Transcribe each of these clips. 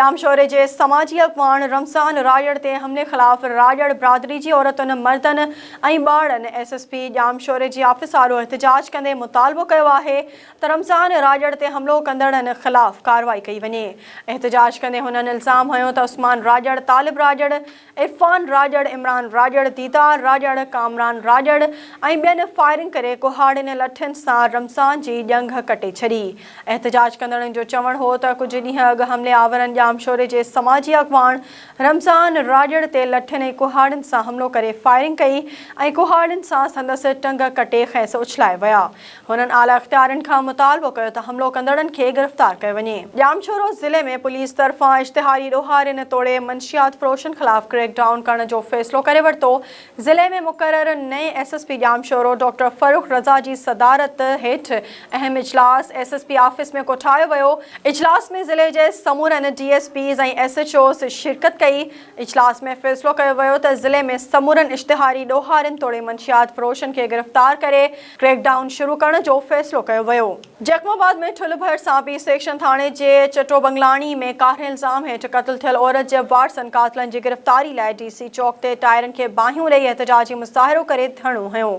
जामशोरे जे समाजी अगवान रमज़ान राजड़ ते हमले ख़िलाफ़ राजड़ बिरादरी जी औरतुनि मर्दनि ऐं ॿारनि SSP जामशोरे जी ऑफिस आरो एहतजाज कंदे मुतालबो कयो आहे त रमज़ान राजड़ ते हमलो कंदड़नि ख़िलाफ़ कार्रवाई कई वञे। एहतजाज कंदे हुननि इल्ज़ाम हयो त उस्मान राजड़, तालिब राजड़, इरफान राजड़, इमरान राजड़, दीदार राजड़, कामरान राजड़ ऐं ॿियनि फायरिंग करे कुहाड़ियुनि लठियुनि सां रमज़ान जी ॼंघ कटे छॾी। एहतजाज कंदड़नि जो चवणु हो त कुझु ॾींहं अॻु हमले आवरनि जामशोरे जे समाजी अगवान रमज़ान राजड़ ते लठियुनि ऐं कुहाड़ियुनि सां हमलो करे फायरिंग कई ऐं कुहाड़ियुनि सां संदसि टंग कटे खैस उछलाए विया। हुननि आला इख्तियारनि खां मुतालबो कयो त हमलो कंदड़नि खे गिरफ़्तार कयो वञे। जामशोरो ज़िले में पुलिस तरफ़ां इश्तिहारी ॾोहारियुनि तोड़े मंशियात फ़रोशनि ख़िलाफ़ क्रैकडाउन करण जो फ़ैसिलो करे वरितो। ज़िले में मुक़रर नए SSP जामशोरो डॉक्टर फ़ारूक रज़ा जी सदारत हेठि अहम इजलास SSP ऑफिस में कोठायो वियो। इजलास में ज़िले जे समूरनि DSPs ऐं SHOs शिरकत कई। इजलास में फ़ैसिलो कयो वियो त ज़िले में समूरनि इश्तिहारी ॾोहारियुनि तोड़े मंशियात फ़रोशनि खे गिरफ़्तार करे क्रैकडाउन शुरू करण जो फ़ैसिलो कयो वियो। जखमाबाद में ठुलभर सांपी सेक्शन थाणे जे चटो बंगलाणी में कारे इल्ज़ाम हेठि क़त्ल थियल औरत जे वारसनि कातिलनि जी गिरफ़्तारी लाइ DC चौक ते टायरनि खे बाहियूं ॾेई एहतजाजी मुज़ाहिरो करे धरणो हयो।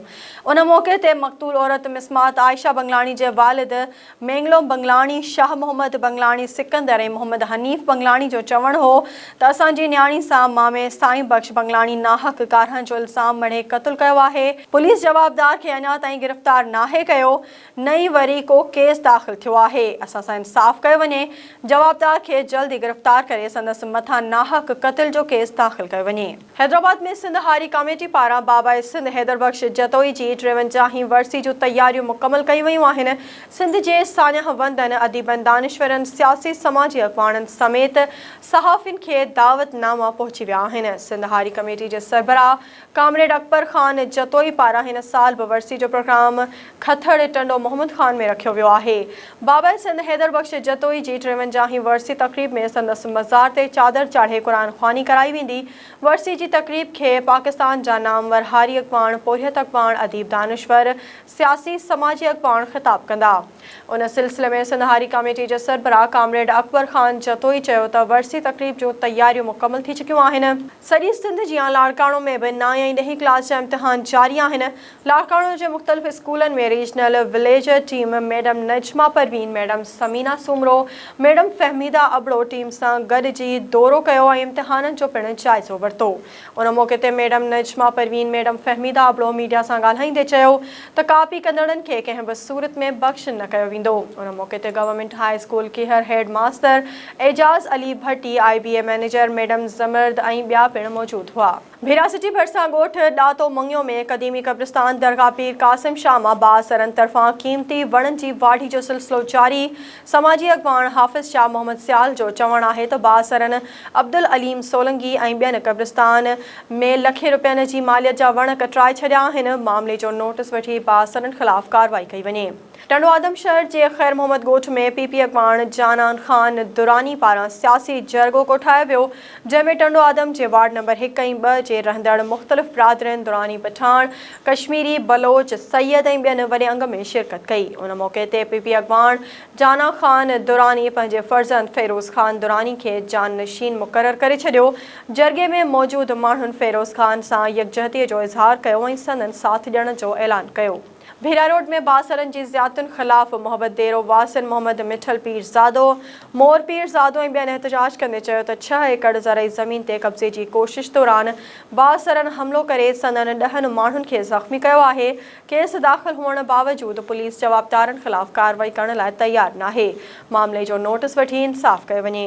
उन मौक़े ते मक़तूल औरत मिसमात आयशा बंगलाणी जे वालिद मेंगलोम बंगलाणी, शाह मोहम्मद बंगलाणी सिकंदर ऐं मोहम्मद हनीफ़ बंगलाणी जो चवणु हो त असांजी न्याणी सां मामे साईं बख़्श बंगलाणी नाहक कारहनि जो इल्ज़ाम मढ़े क़त्ल कयो आहे। पुलिस जवाबदार खे अञा ताईं गिरफ़्तार नाहे कयो। नई वरी को केस दाख़िल थियो आहे। असां सां इंसाफ़ कयो वञे। जवाबदार खे जल्द ई गिरफ़्तार करे संदसि मथां नाहक क़त्ल जो केस दाख़िल कयो वञे। हैदराबाद में सिंध हारी कमेटी पारां बाबा सिंध हैदर बख़्श जतोई जी 53 वरसी जूं तयारियूं मुकमल कयूं वयूं आहिनि। सिंध जे सान्यहवंदनि, अदीबनि, दानिश्वरनि, सियासी समाजी अगवाननि समेत सहाफ़ियुनि खे दावतनामा पहुची विया आहिनि। सिंध हारी कमेटी जे सरबराह कामरेड अकबर ख़ान जतोई पारां हिन साल बि वरसी जो प्रोग्राम खथड़ टंडो मोहम्मद ख़ान में रखियो वियो आहे। बाबा सिंध हैदर बख़्श जतोई जी 53 वरसी तक़रीब में संदसि मज़ार ते चादर चाढ़े क़ुरान ख़्वानी कराई वेंदी। वरसी जी तक़रीब खे पाकिस्तान जा नामवर हारी अगवान, पोरियत अगवान, अदीब, दानिश्वर, सियासी समाजी अगवान ख़िताब कंदा। उन सिलसिले में सिंध हारी कमेटी जे सरबराह कामरेड अकबर ख़ान जतोई चयो त वरसी तक़रीब जूं तयारियूं मुकमल थी चुकियूं आहिनि। सॼी सिंध जीअं लाड़काणो में बि 9 ऐं 10 क्लास जा इम्तिहान जारी आहिनि। लाड़काणो जे मुख़्तलिफ़ स्कूलनि में regional village team madam Najma Parveen, madam Sameena Soomro, madam Fahmida Abro team सां गॾिजी दौरो कयो ऐं इम्तिहाननि जो पिणु जाइज़ो वरितो। उन मौक़े ते madam Najma Parveen, madam Fahmida Abro media सां ॻाल्हाईंदे चयो त कापी कंदड़नि खे कंहिं बि सूरत में बख़्श न कयो वेंदो। उन मौक़े ते गवर्नमेंट हाई स्कूल किहर हेड मास्टर एजाज़ अली भट्टी, IBA मैनेजर मैडम ज़मर्द ऐं ॿिया पिणु मौजूदु हुआ। भेरा सिटी भरिसां ॻोठ ॾातो मंगियो में क़दीमी क़ब्रिस्तान दरगाह पीर कासिम शाह मां बासरनि तरफ़ां क़ीमती वणनि जी वाढी जो सिलसिलो जारी। समाजी अगवान हाफ़िज़ शाह मोहम्मद सियाल जो चवणु आहे त बासरनि अब्दुल अलीम सोलंगी ऐं ॿियनि क़ब्रिस्तान में लखे रुपयनि जी मालियत जा वण कटराए छॾिया आहिनि। मामले जो नोटिस वठी बासरनि ख़िलाफ़ कार्रवाई कई वञे। टंडो आदमशहर जे ख़ैर मोहम्मद ॻोठ में PP अगवान जानान ख़ान दुरानी पारां सियासी जरगो कोठायो वियो, जंहिंमें टंडो आदम जे वार्ड नंबर 1 ऐं 2 जे रहंदड़ मुख़्तलिफ़ बिरादरियुनि दुरानी पठान, कश्मीरी, बलोच, सैयद ऐं ॿियनि वॾे अंग में शिरकत कई। उन मौक़े ते PP अगवान जाना ख़ान दुरानी पंहिंजे फ़र्ज़ंद फ़िरोज़ ख़ान दुरानी खे जानशीन मुक़ररु करे छॾियो। जरगे में मौजूदु माण्हुनि फ़िरोज़ ख़ान सां यकजहतीअ जो इज़हार कयो ऐं संदनि साथ ॾियण जो ऐलान कयो। भेरा रोड में बासरनि जी ज़ियादतुनि ख़िलाफ़ मोहम्मद देरो, वासिन मोहम्मद, मिठल पीरज़ादो, मोर पीरज़ादो ऐं ॿियनि एहतजाज कंदे चयो त 6 एकड़ ज़रई ज़मीन ते कब्ज़े जी कोशिश दौरान बासरनि हमलो करे संदनि 10 माण्हुनि खे ज़ख़्मी कयो आहे। केस दाख़िल हुअण बावजूदि पुलिस जवाबदारनि ख़िलाफ़ कार्रवाई करण लाइ तयारु नाहे। मामले जो नोटिस वठी इंसाफ़ कयो वञे।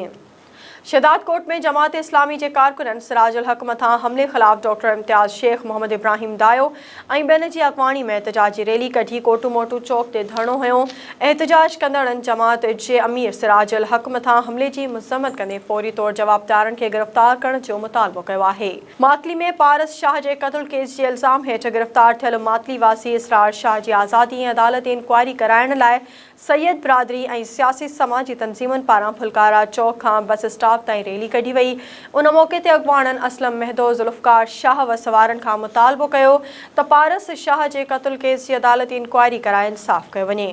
शहदाद कोट में जमात इस्लामी के कारकुनन सिराजुल हक मथां हमले ख़िलाफ़ डॉक्टर इम्तियाज़ शेख, मोहम्मद इब्राहिम दायो ऐं ॿियनि जी अॻवानी में एहतजाजी रैली कढी कोटू मोटू चौक ते धरणो हयो। एहतजाज कंदड़नि जमात जे अमीर सिराजुल हक मथां हमले जी मज़म्मत कंदे फौरी तौर जवाबदारनि खे गिरफ़्तार करण जो मुतालबो कयो आहे। मातली में पारस शाह जे क़त्ल केस जे इल्ज़ाम हेठि गिरफ़्तार थियल मातली वासी इसरार शाह जी आज़ादी ऐं अदालती इंक्वायरी कराइण लाइ सैयद बिरादरी ऐं सियासी समाजी तंज़ीमुनि पारां फुलकारा चौक खां बस स्टॉप इंसाफ ताईं रैली कढी वई। उन मौके ते अॻवाणनि असलम महदो ज़ुल्फ़कार शाह व सवारनि खां मुतालबो कयो त पारस शाह जे क़त्ल केस जी अदालती इंक्वायरी कराए इंसाफ कयो वञे।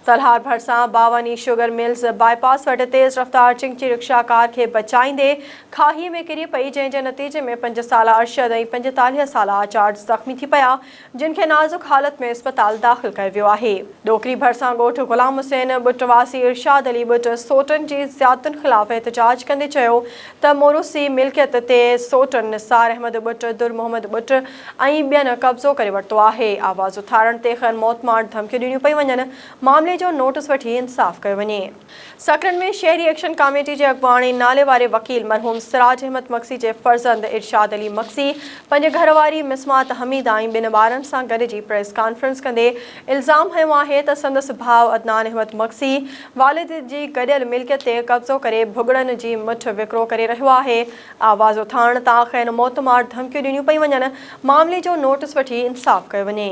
तलहार भरिसां बावानी शुगर मिल्स बाईपास वटि तेज़ रफ़्तार चिंची रिक्शा कार खे बचाईंदे खाहीअ में किरी पई, जंहिं जे नतीजे में 5 साला अरशद ऐं 45 साला आचार्य ज़ख़्मी थी पिया, जिन खे नाज़ुक हालत में अस्पताल दाख़िल कयो वियो आहे। डोकरी भरिसां ॻोठ ग़ुलाम हुसैन बुटवासी इरशाद अली बुट सोटनि जी ज़ियादतुनि ख़िलाफ़ एहतजाज कंदे चयो त मोरूसी मिल्कियत ते सोटनि निसार अहमद बुट, दुर मोहम्मद बुट ऐं ॿियनि कब्ज़ो करे वरितो आहे। आवाज़ उथारण ते खैर मौतमार धमकियूं ॾिनियूं पई वञनि। मामले जो नोटिस वठी इंसाफ कयो वञे। सकरन में शहरी एक्शन कमेटी जे अॻवाणी नाले वारे वकील मरहूम सिराज अहमद मक्सी जे फर्ज़ंद इरशाद अली मक्सी पंहिंजे घरवारी मिसमात हमीदा ऐं 2 ॿारनि सां गॾिजी प्रेस कॉन्फ्रेंस कंदे इल्ज़ाम हयो आहे त संदसि भाउ अदनान अहमद मक्सी वालिद जी गॾियल मिल्कियत ते कब्ज़ो करे भुॻड़नि जी मुठ विकिरो करे रहियो आहे। आवाज़ उथारण तां खैर मौतमार धमकियूं ॾिनियूं पई वञनि। मामले जो नोटिस वठी इंसाफ कयो वञे।